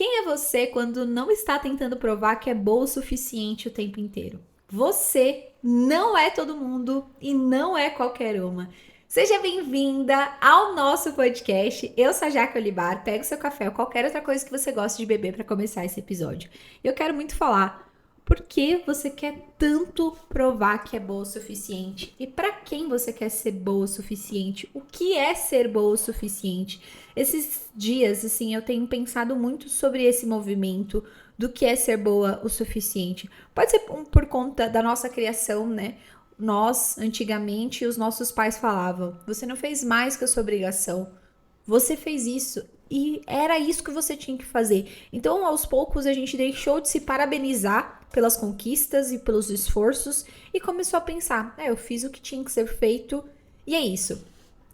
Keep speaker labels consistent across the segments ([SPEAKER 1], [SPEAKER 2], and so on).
[SPEAKER 1] Quem é você quando não está tentando provar que é boa o suficiente o tempo inteiro? Você não é todo mundo e não é qualquer uma. Seja bem-vinda ao nosso podcast. Eu sou a Jaque Olibar. Pega o seu café ou qualquer outra coisa que você gosta de beber para começar esse episódio. Eu quero muito falar por que você quer tanto provar que é boa o suficiente e para quem você quer ser boa o suficiente. O que é ser boa o suficiente? Esses dias, assim, eu tenho pensado muito sobre esse movimento do que é ser boa o suficiente. Pode ser por conta da nossa criação, né? Nós, antigamente, os nossos pais falavam: você não fez mais que a sua obrigação, você fez isso e era isso que você tinha que fazer. Então, aos poucos, a gente deixou de se parabenizar pelas conquistas e pelos esforços e começou a pensar: eu fiz o que tinha que ser feito e é isso.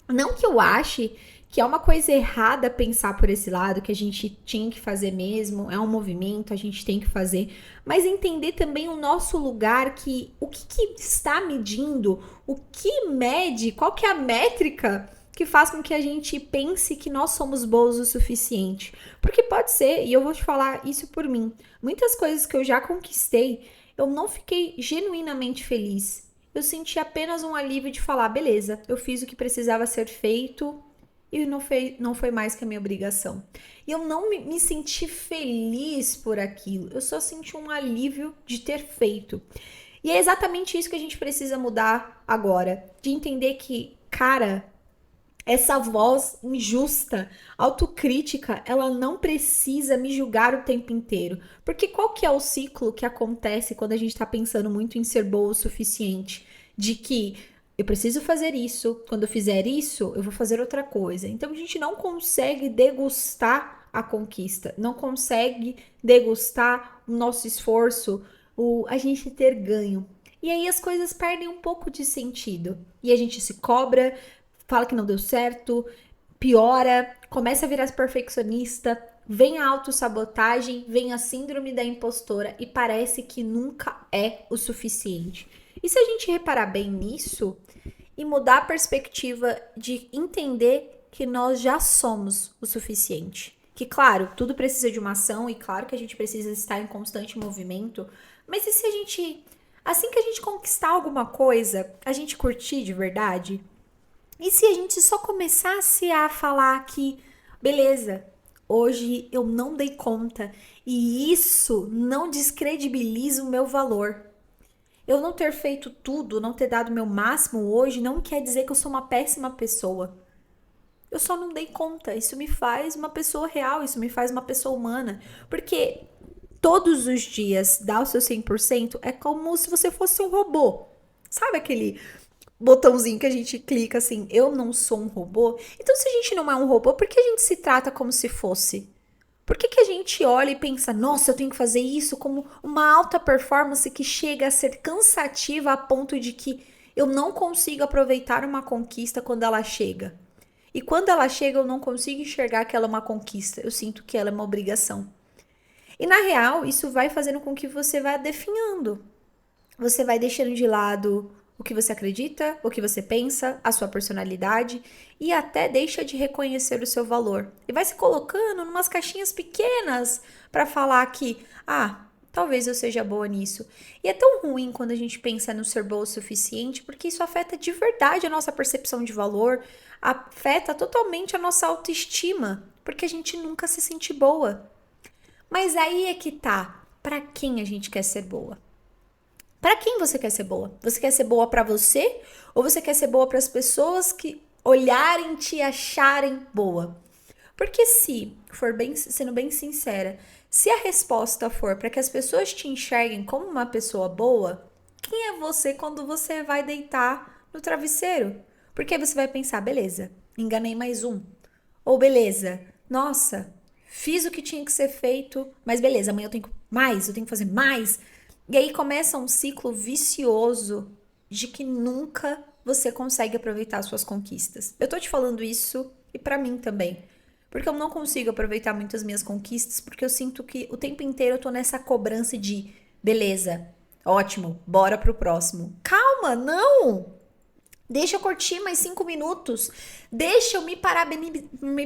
[SPEAKER 1] Não que eu ache que é uma coisa errada pensar por esse lado, que a gente tinha que fazer mesmo, é um movimento, a gente tem que fazer, mas entender também o nosso lugar, que o que está medindo, o que mede, qual que é a métrica que faz com que a gente pense que nós somos bons o suficiente. Porque pode ser, e eu vou te falar isso por mim, muitas coisas que eu já conquistei, eu não fiquei genuinamente feliz. Eu senti apenas um alívio de falar, beleza, eu fiz o que precisava ser feito e não foi mais que a minha obrigação. E eu não me senti feliz por aquilo, eu só senti um alívio de ter feito. E é exatamente isso que a gente precisa mudar agora, de entender que, cara, essa voz injusta, autocrítica, ela não precisa me julgar o tempo inteiro. Porque qual que é o ciclo que acontece quando a gente tá pensando muito em ser boa o suficiente? De que eu preciso fazer isso, quando eu fizer isso, eu vou fazer outra coisa. Então a gente não consegue degustar a conquista, não consegue degustar o nosso esforço, a gente ter ganho. E aí as coisas perdem um pouco de sentido. E a gente se cobra, fala que não deu certo, piora, começa a virar perfeccionista, vem a autossabotagem, vem a síndrome da impostora e parece que nunca é o suficiente. E se a gente reparar bem nisso e mudar a perspectiva de entender que nós já somos o suficiente? Que, claro, tudo precisa de uma ação e claro que a gente precisa estar em constante movimento, mas e se a gente, assim que a gente conquistar alguma coisa, a gente curtir de verdade? E se a gente só começasse a falar que, beleza, hoje eu não dei conta e isso não descredibiliza o meu valor. Eu não ter feito tudo, não ter dado o meu máximo hoje, não quer dizer que eu sou uma péssima pessoa. Eu só não dei conta. Isso me faz uma pessoa real, isso me faz uma pessoa humana. Porque todos os dias dar o seu 100% é como se você fosse um robô. Sabe aquele botãozinho que a gente clica assim, eu não sou um robô? Então, se a gente não é um robô, por que a gente se trata como se fosse? Por que a gente olha e pensa, nossa, eu tenho que fazer isso como uma alta performance que chega a ser cansativa a ponto de que eu não consigo aproveitar uma conquista quando ela chega? E quando ela chega, eu não consigo enxergar que ela é uma conquista. Eu sinto que ela é uma obrigação. E na real, isso vai fazendo com que você vá definhando. Você vai deixando de lado o que você acredita, o que você pensa, a sua personalidade e até deixa de reconhecer o seu valor. E vai se colocando em umas caixinhas pequenas para falar que, talvez eu seja boa nisso. E é tão ruim quando a gente pensa no ser boa o suficiente, porque isso afeta de verdade a nossa percepção de valor, afeta totalmente a nossa autoestima, porque a gente nunca se sente boa. Mas aí é que tá, para quem a gente quer ser boa? Para quem você quer ser boa? Você quer ser boa para você ou você quer ser boa para as pessoas que olharem te e acharem boa? Porque se for bem, sendo bem sincera, se a resposta for para que as pessoas te enxerguem como uma pessoa boa, quem é você quando você vai deitar no travesseiro? Porque aí você vai pensar, beleza, enganei mais um. Ou beleza, nossa, fiz o que tinha que ser feito, mas beleza, amanhã eu tenho mais, eu tenho que fazer mais. E aí começa um ciclo vicioso de que nunca você consegue aproveitar suas conquistas. Eu tô te falando isso e pra mim também. Porque eu não consigo aproveitar muitas minhas conquistas, porque eu sinto que o tempo inteiro eu tô nessa cobrança de beleza, ótimo, bora pro próximo. Calma, não! Deixa eu curtir mais 5 minutos. Deixa eu me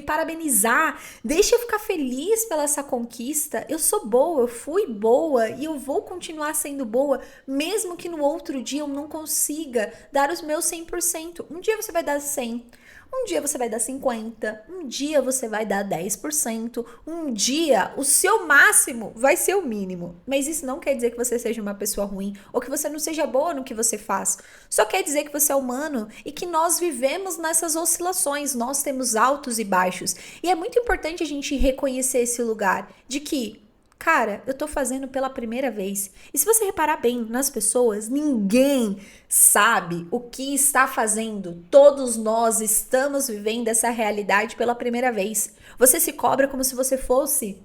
[SPEAKER 1] parabenizar. Deixa eu ficar feliz pela essa conquista. Eu sou boa, eu fui boa e eu vou continuar sendo boa, mesmo que no outro dia eu não consiga dar os meus 100%. Um dia você vai dar 100. Um dia você vai dar 50, um dia você vai dar 10%, um dia o seu máximo vai ser o mínimo. Mas isso não quer dizer que você seja uma pessoa ruim ou que você não seja boa no que você faz. Só quer dizer que você é humano e que nós vivemos nessas oscilações, nós temos altos e baixos. E é muito importante a gente reconhecer esse lugar de que cara, eu tô fazendo pela primeira vez. E se você reparar bem nas pessoas, ninguém sabe o que está fazendo. Todos nós estamos vivendo essa realidade pela primeira vez. Você se cobra como se você fosse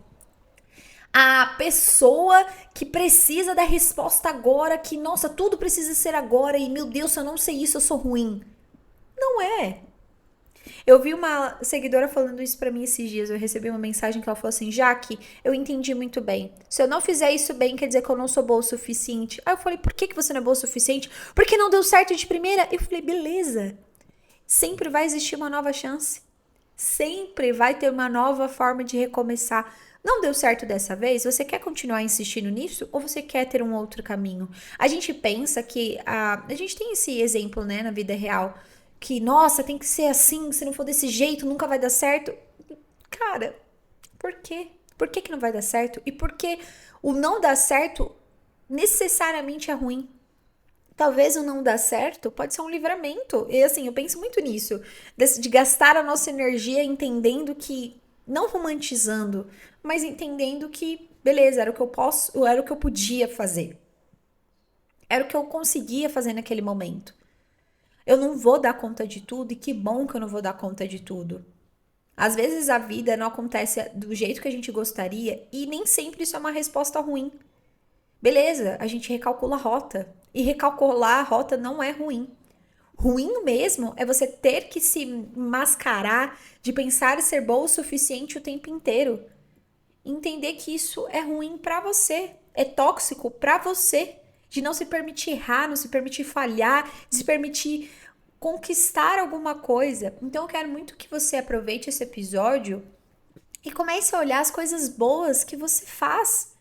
[SPEAKER 1] a pessoa que precisa da resposta agora, que nossa, tudo precisa ser agora e meu Deus, se eu não sei isso, eu sou ruim. Não é. Eu vi uma seguidora falando isso pra mim esses dias. Eu recebi uma mensagem que ela falou assim: Jaque, eu entendi muito bem. Se eu não fizer isso bem, quer dizer que eu não sou boa o suficiente. Aí eu falei: por que você não é boa o suficiente? Porque não deu certo de primeira. Eu falei: beleza. Sempre vai existir uma nova chance. Sempre vai ter uma nova forma de recomeçar. Não deu certo dessa vez? Você quer continuar insistindo nisso ou você quer ter um outro caminho? A gente pensa que a gente tem esse exemplo, né, na vida real, que nossa, tem que ser assim, se não for desse jeito, nunca vai dar certo. Cara, por quê? Por que não vai dar certo? E por que o não dar certo necessariamente é ruim? Talvez o não dar certo pode ser um livramento. E assim, eu penso muito nisso, de gastar a nossa energia entendendo que, não romantizando, mas entendendo que, beleza, era o que eu posso, era o que eu podia fazer. Era o que eu conseguia fazer naquele momento. Eu não vou dar conta de tudo e que bom que eu não vou dar conta de tudo. Às vezes a vida não acontece do jeito que a gente gostaria e nem sempre isso é uma resposta ruim. Beleza, a gente recalcula a rota. E recalcular a rota não é ruim. Ruim mesmo é você ter que se mascarar de pensar ser bom o suficiente o tempo inteiro. Entender que isso é ruim pra você, é tóxico pra você, de não se permitir errar, não se permitir falhar, de se permitir conquistar alguma coisa. Então eu quero muito que você aproveite esse episódio e comece a olhar as coisas boas que você faz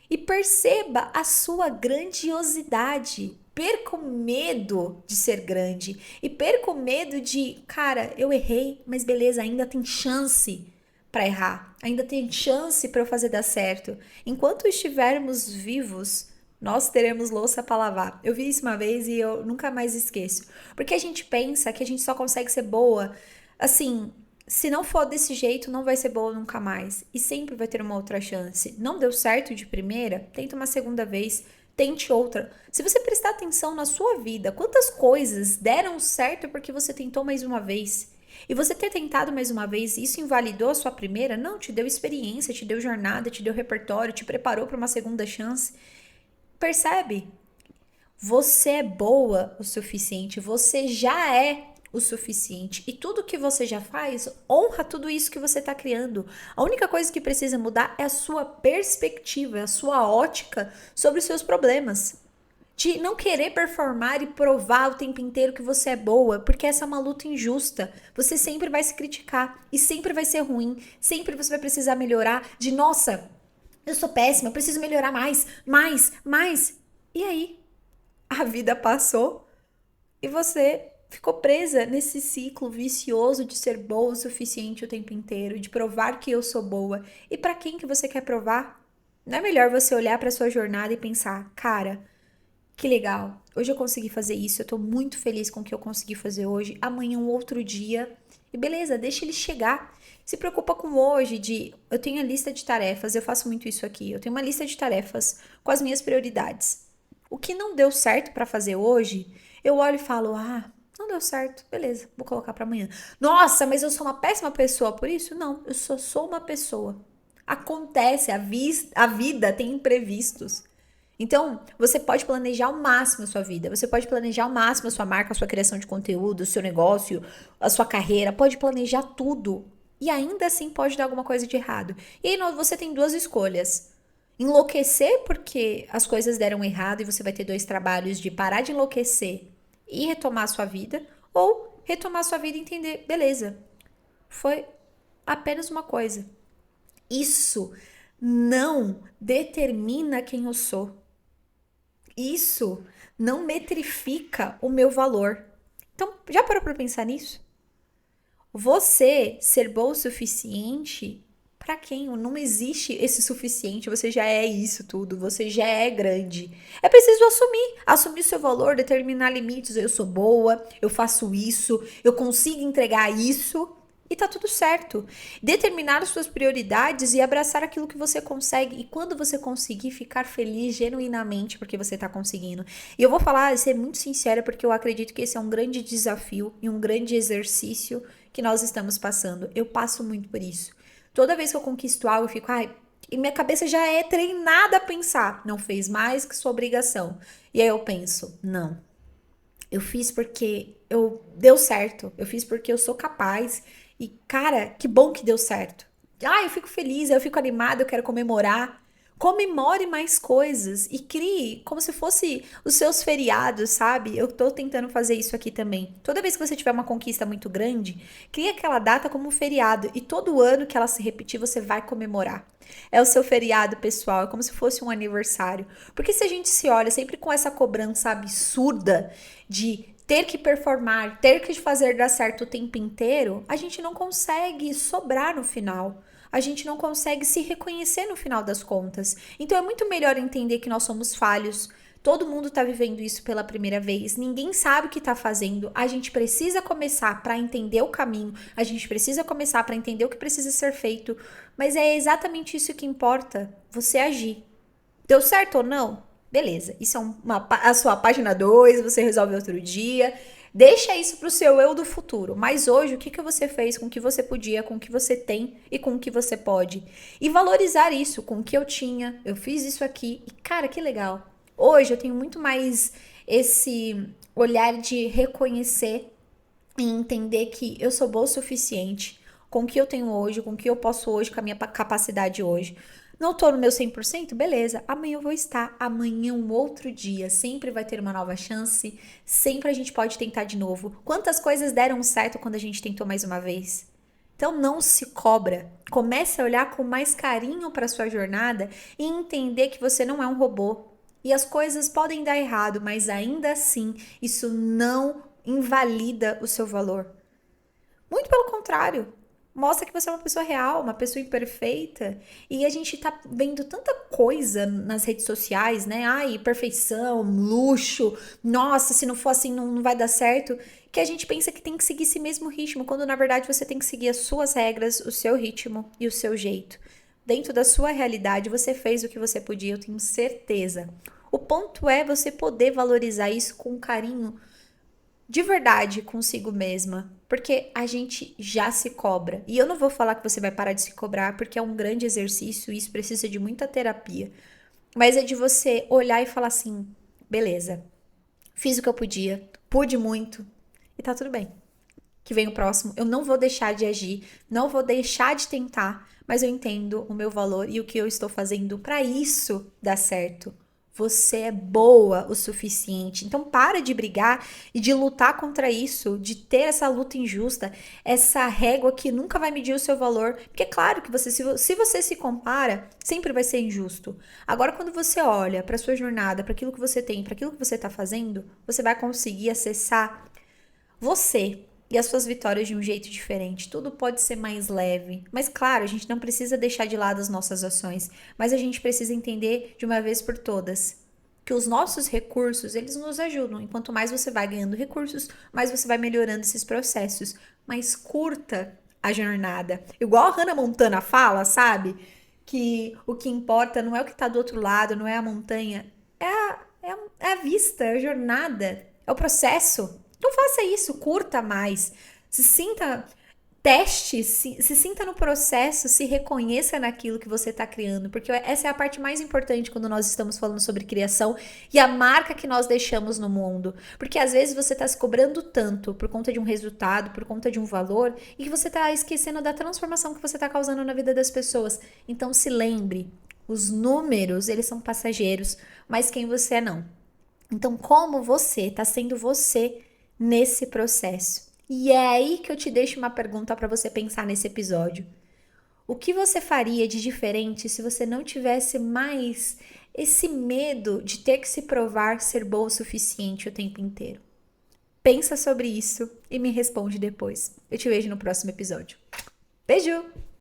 [SPEAKER 1] e perceba a sua grandiosidade. Perca o medo de ser grande e perca o medo de, cara, eu errei, mas beleza, ainda tem chance para errar, ainda tem chance para eu fazer dar certo. Enquanto estivermos vivos, nós teremos louça para lavar. Eu vi isso uma vez e eu nunca mais esqueço. Porque a gente pensa que a gente só consegue ser boa, assim, se não for desse jeito, não vai ser boa nunca mais. E sempre vai ter uma outra chance. Não deu certo de primeira? Tenta uma segunda vez. Tente outra. Se você prestar atenção na sua vida, quantas coisas deram certo porque você tentou mais uma vez? E você ter tentado mais uma vez, isso invalidou a sua primeira? Não, te deu experiência, te deu jornada, te deu repertório, te preparou para uma segunda chance. Percebe? Você é boa o suficiente, você já é o suficiente. E tudo que você já faz, honra tudo isso que você está criando. A única coisa que precisa mudar é a sua perspectiva, a sua ótica sobre os seus problemas. De não querer performar e provar o tempo inteiro que você é boa, porque essa é uma luta injusta. Você sempre vai se criticar e sempre vai ser ruim. Sempre você vai precisar melhorar. De nossa, eu sou péssima, eu preciso melhorar mais, mais, mais. E aí? A vida passou e você ficou presa nesse ciclo vicioso de ser boa o suficiente o tempo inteiro, de provar que eu sou boa. E para quem que você quer provar? Não é melhor você olhar para sua jornada e pensar, cara, que legal, hoje eu consegui fazer isso, eu tô muito feliz com o que eu consegui fazer hoje, amanhã um outro dia, e beleza, deixa ele chegar. Se preocupa com hoje, eu tenho a lista de tarefas, eu faço muito isso aqui, eu tenho uma lista de tarefas com as minhas prioridades. O que não deu certo pra fazer hoje, eu olho e falo, não deu certo, beleza, vou colocar pra amanhã. Nossa, mas eu sou uma péssima pessoa por isso? Não, eu só sou uma pessoa. Acontece, a vida tem imprevistos. Então, você pode planejar ao máximo a sua vida, você pode planejar ao máximo a sua marca, a sua criação de conteúdo, o seu negócio, a sua carreira, pode planejar tudo. E ainda assim pode dar alguma coisa de errado. E aí você tem duas escolhas. Enlouquecer porque as coisas deram errado e você vai ter dois trabalhos de parar de enlouquecer e retomar a sua vida. ou retomar sua vida e entender, beleza, foi apenas uma coisa. Isso não determina quem eu sou. Isso não metrifica o meu valor. Então, já parou para pensar nisso? Você ser bom o suficiente para quem? Não existe esse suficiente, você já é isso tudo, você já é grande. É preciso assumir seu valor, determinar limites. Eu sou boa, eu faço isso, eu consigo entregar isso e tá tudo certo. Determinar as suas prioridades e abraçar aquilo que você consegue. E quando você conseguir, ficar feliz genuinamente porque você tá conseguindo. E eu vou falar, ser muito sincera, porque eu acredito que esse é um grande desafio e um grande exercício que nós estamos passando. Eu passo muito por isso. Toda vez que eu conquisto algo, eu fico, ai, e minha cabeça já é treinada a pensar, não fez mais que sua obrigação. E aí eu penso, não, eu fiz porque eu deu certo, eu fiz porque eu sou capaz. E cara, que bom que deu certo. Ah, eu fico feliz, eu fico animada, eu quero comemorar. Comemore mais coisas e crie como se fosse os seus feriados, sabe? Eu tô tentando fazer isso aqui também. Toda vez que você tiver uma conquista muito grande, crie aquela data como um feriado e todo ano que ela se repetir, você vai comemorar. É o seu feriado pessoal, é como se fosse um aniversário. Porque se a gente se olha sempre com essa cobrança absurda de ter que performar, ter que fazer dar certo o tempo inteiro, a gente não consegue sobrar no final. A gente não consegue se reconhecer no final das contas. Então é muito melhor entender que nós somos falhos. Todo mundo está vivendo isso pela primeira vez. Ninguém sabe o que está fazendo. A gente precisa começar para entender o caminho. A gente precisa começar para entender o que precisa ser feito. Mas é exatamente isso que importa. Você agir. Deu certo ou não? Beleza. Isso é a sua página 2. Você resolve outro dia. Deixa isso pro seu eu do futuro. Mas hoje, o que você fez com o que você podia, com o que você tem e com o que você pode? E valorizar isso com o que eu tinha. Eu fiz isso aqui. E, cara, que legal. Hoje eu tenho muito mais esse olhar de reconhecer e entender que eu sou boa o suficiente com o que eu tenho hoje, com o que eu posso hoje, com a minha capacidade hoje. Não tô no meu 100%? Beleza. Amanhã eu vou estar. Amanhã um outro dia. Sempre vai ter uma nova chance. Sempre a gente pode tentar de novo. Quantas coisas deram certo quando a gente tentou mais uma vez? Então não se cobra. Comece a olhar com mais carinho para sua jornada e entender que você não é um robô. E as coisas podem dar errado, mas ainda assim, isso não invalida o seu valor. Muito pelo contrário. Mostra que você é uma pessoa real, uma pessoa imperfeita. E a gente tá vendo tanta coisa nas redes sociais, né? Ai, perfeição, luxo. Nossa, se não for assim, não vai dar certo. Que a gente pensa que tem que seguir esse mesmo ritmo, quando na verdade você tem que seguir as suas regras, o seu ritmo e o seu jeito. Dentro da sua realidade, você fez o que você podia, eu tenho certeza. O ponto é você poder valorizar isso com carinho de verdade consigo mesma, porque a gente já se cobra. E eu não vou falar que você vai parar de se cobrar, porque é um grande exercício e isso precisa de muita terapia. Mas é de você olhar e falar assim: beleza, fiz o que eu podia, pude muito e tá tudo bem. Que vem o próximo, eu não vou deixar de agir, não vou deixar de tentar, mas eu entendo o meu valor e o que eu estou fazendo para isso dar certo. Você é boa o suficiente. Então para de brigar e de lutar contra isso, de ter essa luta injusta, essa régua que nunca vai medir o seu valor. Porque é claro que você, se você se compara, sempre vai ser injusto. Agora, quando você olha para sua jornada, para aquilo que você tem, para aquilo que você está fazendo, você vai conseguir acessar você e as suas vitórias de um jeito diferente. Tudo pode ser mais leve. Mas claro, a gente não precisa deixar de lado as nossas ações, mas a gente precisa entender de uma vez por todas que os nossos recursos, eles nos ajudam. E quanto mais você vai ganhando recursos, mais você vai melhorando esses processos. Mas curta a jornada. Igual a Hannah Montana fala, sabe? Que o que importa não é o que está do outro lado, não é a montanha, é a vista, é a jornada, é o processo. Então faça isso, curta mais, se sinta, teste, se sinta no processo, se reconheça naquilo que você está criando, porque essa é a parte mais importante quando nós estamos falando sobre criação e a marca que nós deixamos no mundo. Porque às vezes você está se cobrando tanto por conta de um resultado, por conta de um valor, e que você está esquecendo da transformação que você está causando na vida das pessoas. Então se lembre, os números, eles são passageiros, mas quem você é não. Então, como você está sendo você nesse processo. E é aí que eu te deixo uma pergunta para você pensar nesse episódio. O que você faria de diferente se você não tivesse mais esse medo de ter que se provar ser boa o suficiente o tempo inteiro? Pensa sobre isso e me responde depois. Eu te vejo no próximo episódio. Beijo!